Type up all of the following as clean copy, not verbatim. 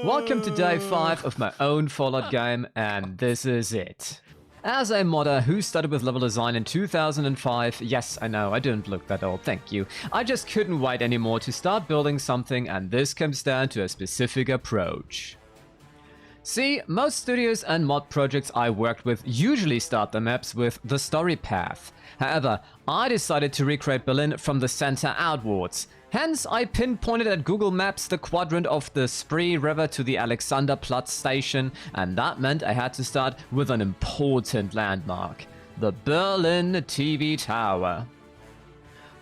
Welcome to day 5 of my own Fallout game, and this is it. As a modder who started with level design in 2005, yes, I know, I didn't look that old, thank you. I just couldn't wait anymore to start building something, and this comes down to a specific approach. See, most studios and mod projects I worked with usually start their maps with the story path. However, I decided to recreate Berlin from the center outwards. Hence, I pinpointed at Google Maps the quadrant of the Spree River to the Alexanderplatz station, and that meant I had to start with an important landmark: the Berlin TV Tower.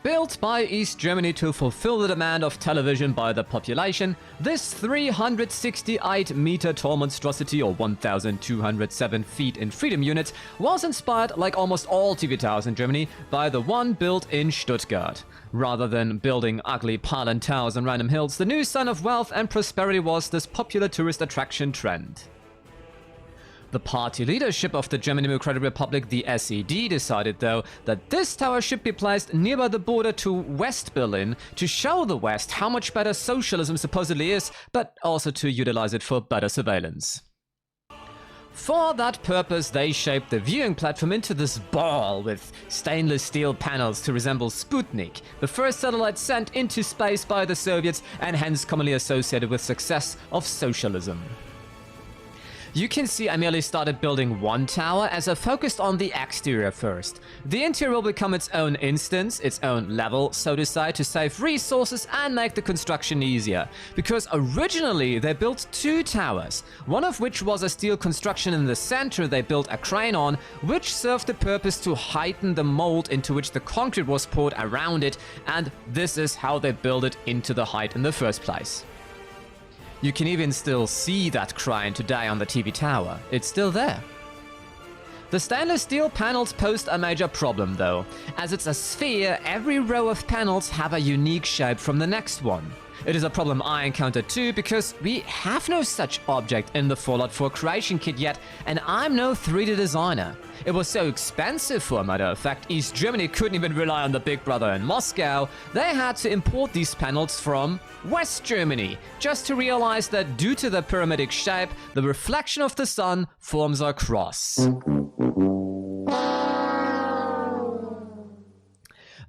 Built by East Germany to fulfill the demand of television by the population, this 368-meter tall monstrosity, or 1,207 feet in freedom units, was inspired, like almost all TV towers in Germany, by the one built in Stuttgart. Rather than building ugly pylon towers on random hills, the new sign of wealth and prosperity was this popular tourist attraction trend. The party leadership of the German Democratic Republic, the SED, decided though that this tower should be placed nearby the border to West Berlin to show the West how much better socialism supposedly is, but also to utilize it for better surveillance. For that purpose, they shaped the viewing platform into this ball with stainless steel panels to resemble Sputnik, the first satellite sent into space by the Soviets and hence commonly associated with success of socialism. You can see I merely started building one tower as I focused on the exterior first. The interior will become its own instance, its own level, so to say, to save resources and make the construction easier. Because originally they built two towers, one of which was a steel construction in the center they built a crane on, which served the purpose to heighten the mold into which the concrete was poured around it, and this is how they built it into the height in the first place. You can even still see that crane today on the TV tower. It's still there. The stainless steel panels pose a major problem though. As it's a sphere, every row of panels have a unique shape from the next one. It is a problem I encountered too, because we have no such object in the Fallout 4 creation kit yet, and I'm no 3D designer. It was so expensive, for a matter of fact, East Germany couldn't even rely on the big brother in Moscow. They had to import these panels from West Germany, just to realize that due to the pyramidic shape, the reflection of the sun forms a cross.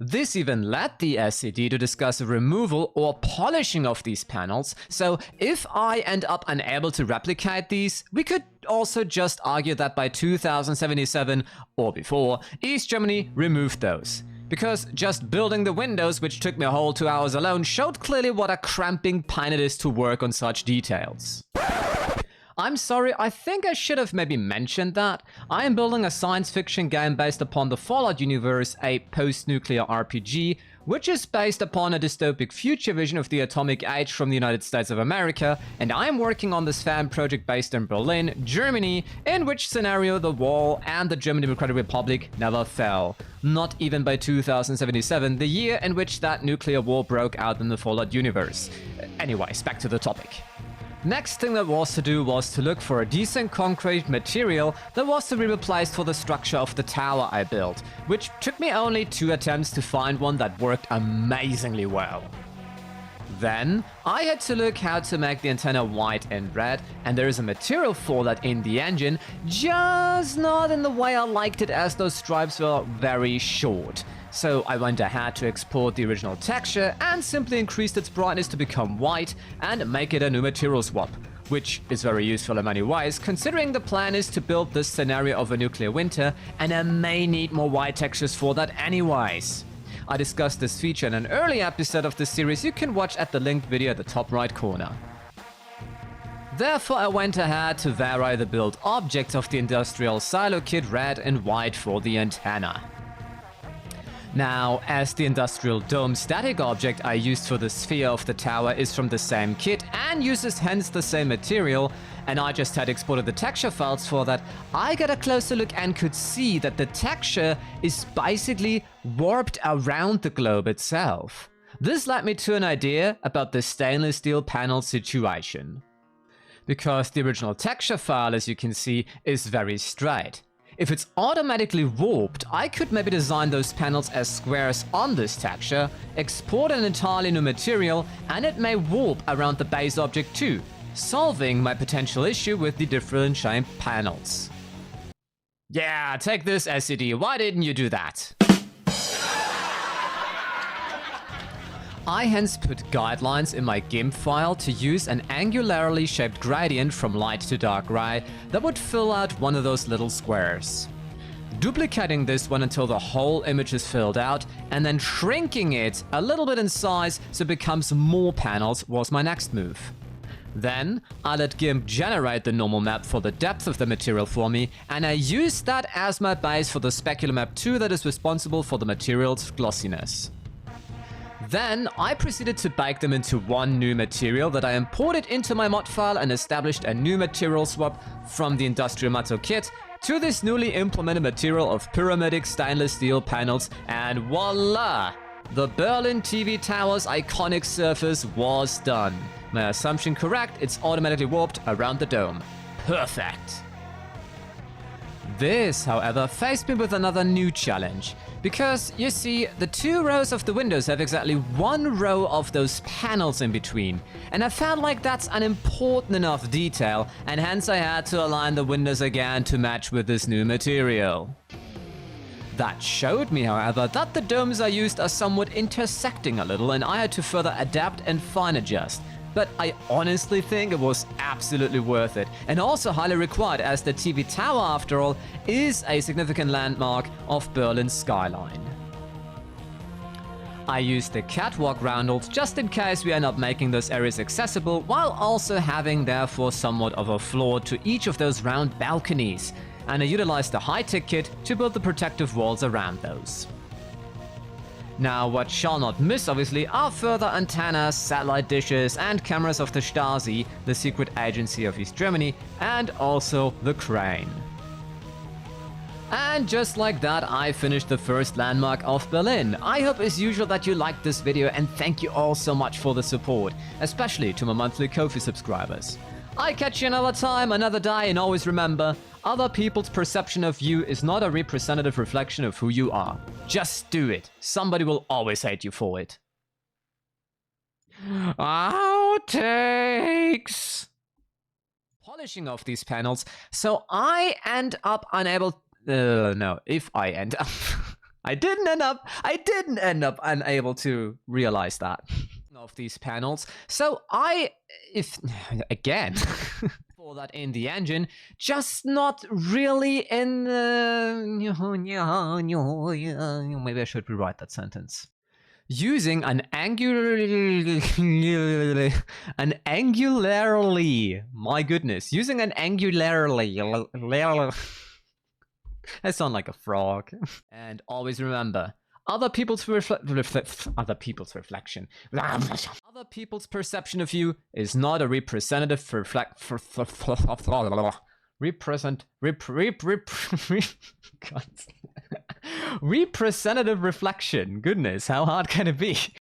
This even led the SED to discuss a removal or polishing of these panels, so if I end up unable to replicate these, we could also just argue that by 2077 or before, East Germany removed those. Because just building the windows, which took me a whole 2 hours alone, showed clearly what a cramping pain it is to work on such details. I'm sorry, I think I should have maybe mentioned that. I am building a science fiction game based upon the Fallout universe, a post-nuclear RPG, which is based upon a dystopic future vision of the atomic age from the United States of America, and I am working on this fan project based in Berlin, Germany, in which scenario the wall and the German Democratic Republic never fell. Not even by 2077, the year in which that nuclear war broke out in the Fallout universe. Anyways, back to the topic. Next thing that was to do was to look for a decent concrete material that was to be replaced for the structure of the tower I built, which took me only 2 attempts to find one that worked amazingly well. Then, I had to look how to make the antenna white and red, and there is a material for that in the engine, just not in the way I liked it, as those stripes were very short. So I went ahead to export the original texture and simply increased its brightness to become white and make it a new material swap, which is very useful in many ways, considering the plan is to build this scenario of a nuclear winter, and I may need more white textures for that anyways. I discussed this feature in an early episode of this series you can watch at the linked video at the top right corner. Therefore I went ahead to vary the build objects of the industrial silo kit red and white for the antenna. Now, as the industrial dome static object I used for the sphere of the tower is from the same kit and uses hence the same material, and I just had exported the texture files for that, I got a closer look and could see that the texture is basically warped around the globe itself. This led me to an idea about the stainless steel panel situation. Because the original texture file, as you can see, is very straight. If it's automatically warped, I could maybe design those panels as squares on this texture, export an entirely new material, and it may warp around the base object too. solving my potential issue with the different shaped panels. Yeah, take this, SCD. Why didn't you do that? I hence put guidelines in my GIMP file to use an angularly shaped gradient from light to dark gray that would fill out one of those little squares. Duplicating this one until the whole image is filled out, and then shrinking it a little bit in size so it becomes more panels was my next move. Then, I let GIMP generate the normal map for the depth of the material for me, and I used that as my base for the specular map 2 that is responsible for the material's glossiness. Then, I proceeded to bake them into one new material that I imported into my mod file and established a new material swap from the Industrial Metal Kit to this newly implemented material of pyramidic stainless steel panels, and voila! The Berlin TV Tower's iconic surface was done. My assumption correct, it's automatically warped around the dome. Perfect! This, however, faced me with another new challenge. Because, you see, the 2 rows of the windows have exactly 1 row of those panels in between. And I felt like that's an important enough detail, and hence I had to align the windows again to match with this new material. That showed me, however, that the domes I used are somewhat intersecting a little, and I had to further adapt and fine adjust. But I honestly think it was absolutely worth it, and also highly required, as the TV tower, after all, is a significant landmark of Berlin's skyline. I used the catwalk roundels just in case we end up making those areas accessible, while also having therefore somewhat of a floor to each of those round balconies, and I utilized the high-tech kit to build the protective walls around those. Now, what shall not miss, obviously, are further antennas, satellite dishes, and cameras of the Stasi, the secret agency of East Germany, and also the crane. And just like that, I finished the first landmark of Berlin. I hope as usual that you liked this video, and thank you all so much for the support, especially to my monthly Ko-fi subscribers. I catch you another time, another day, and always remember, other people's perception of you is not a representative reflection of who you are. Just do it. Somebody will always hate you for it. Outtakes! Polishing off these panels, so I end up unable... no, if I end up... I didn't end up unable to realize that. Of these panels, so again for that in the engine, just not really in maybe I should rewrite that sentence. Using an angularly, my goodness, using an angularly, I sound like a frog. And always remember, other people's perception of you is not a representative representative reflection. Goodness, how hard can it be?